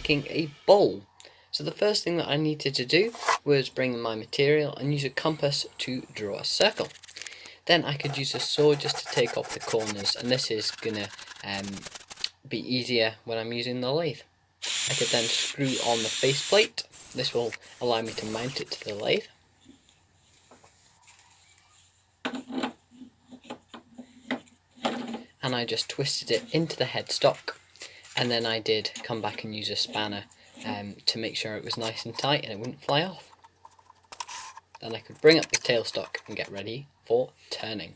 making a bowl. So the first thing that I needed to do was bring my material and use a compass to draw a circle. Then I could use a saw just to take off the corners, and this is gonna be easier when I'm using the lathe. I could then screw on the faceplate. This will allow me to mount it to the lathe. And I just twisted it into the headstock, and then I did come back and use a spanner to make sure it was nice and tight and it wouldn't fly off. Then I could bring up the tailstock and get ready for turning.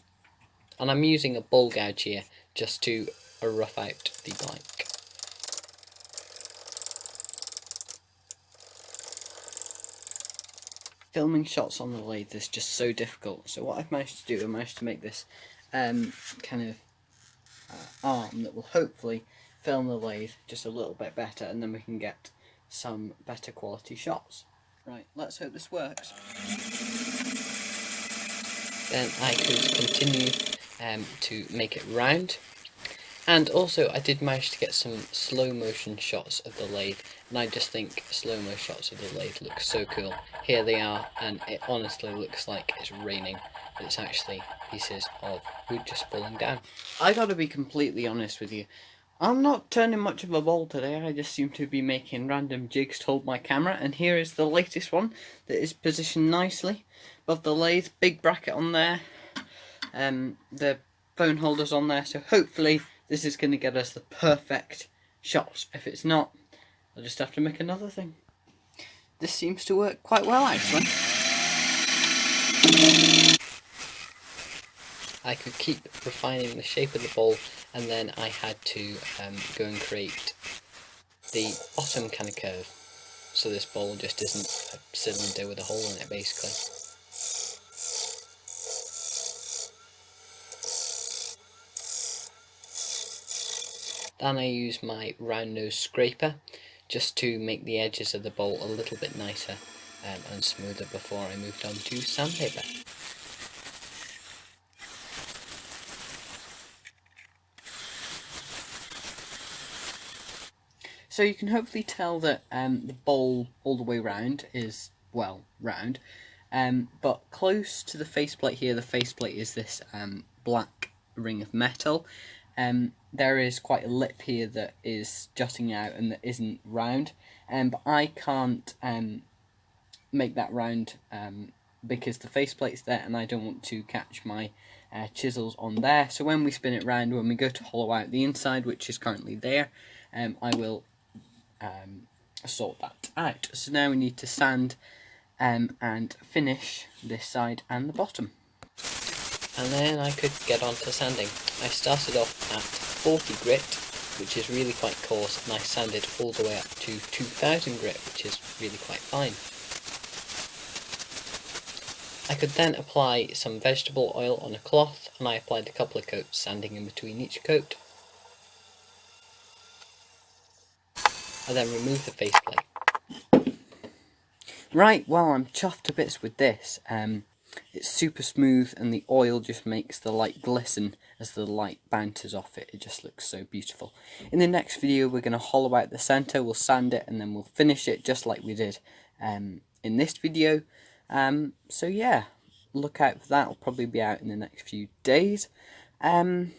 And I'm using a bowl gouge here just to rough out the blank. Filming shots on the lathe is just so difficult, so what I've managed to do, I managed to make this kind of arm that will hopefully film the lathe just a little bit better, and then we can get some better quality shots. Right, let's hope this works. Then I could continue to make it round, and also I did manage to get some slow motion shots of the lathe, and I just think slow mo shots of the lathe look so cool. Here they are, and it honestly looks like it's raining, but it's actually pieces of wood just falling down. I gotta be completely honest with you, I'm not turning much of a bowl today. I just seem to be making random jigs to hold my camera, and here is the latest one that is positioned nicely above the lathe. Big bracket on there, the phone holders on there, so hopefully this is going to get us the perfect shots. If it's not, I'll just have to make another thing. This seems to work quite well actually. I could keep refining the shape of the bowl, and then I had to go and create the bottom kind of curve, so this bowl just isn't a cylinder with a hole in it basically. Then I use my round nose scraper just to make the edges of the bowl a little bit nicer and smoother before I moved on to sandpaper. So you can hopefully tell that the bowl all the way round is, well, round, but close to the faceplate here, the faceplate is this black ring of metal. There is quite a lip here that is jutting out and that isn't round, but I can't make that round because the faceplate's there and I don't want to catch my chisels on there. So when we spin it round, when we go to hollow out the inside, which is currently there, I will sort that out. So now we need to sand and finish this side and the bottom. And then I could get on to sanding. I started off at 40 grit, which is really quite coarse, and I sanded all the way up to 2000 grit, which is really quite fine. I could then apply some vegetable oil on a cloth, and I applied a couple of coats, sanding in between each coat. I then removed the faceplate. Right, well, I'm chuffed to bits with this. It's super smooth, and the oil just makes the light glisten as the light bounces off it. It just looks so beautiful. In the next video, we're going to hollow out the centre, we'll sand it, and then we'll finish it just like we did in this video. So yeah, look out for that. It'll probably be out in the next few days. And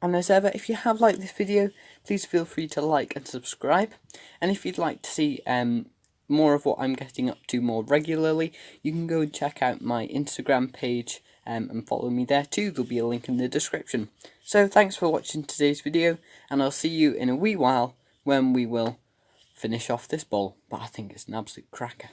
as ever, if you have liked this video, please feel free to like and subscribe. And if you'd like to see more of what I'm getting up to more regularly, you can go and check out my Instagram page and follow me there too. There'll be a link in the description. So thanks for watching today's video, and I'll see you in a wee while when we will finish off this bowl. But I think it's an absolute cracker.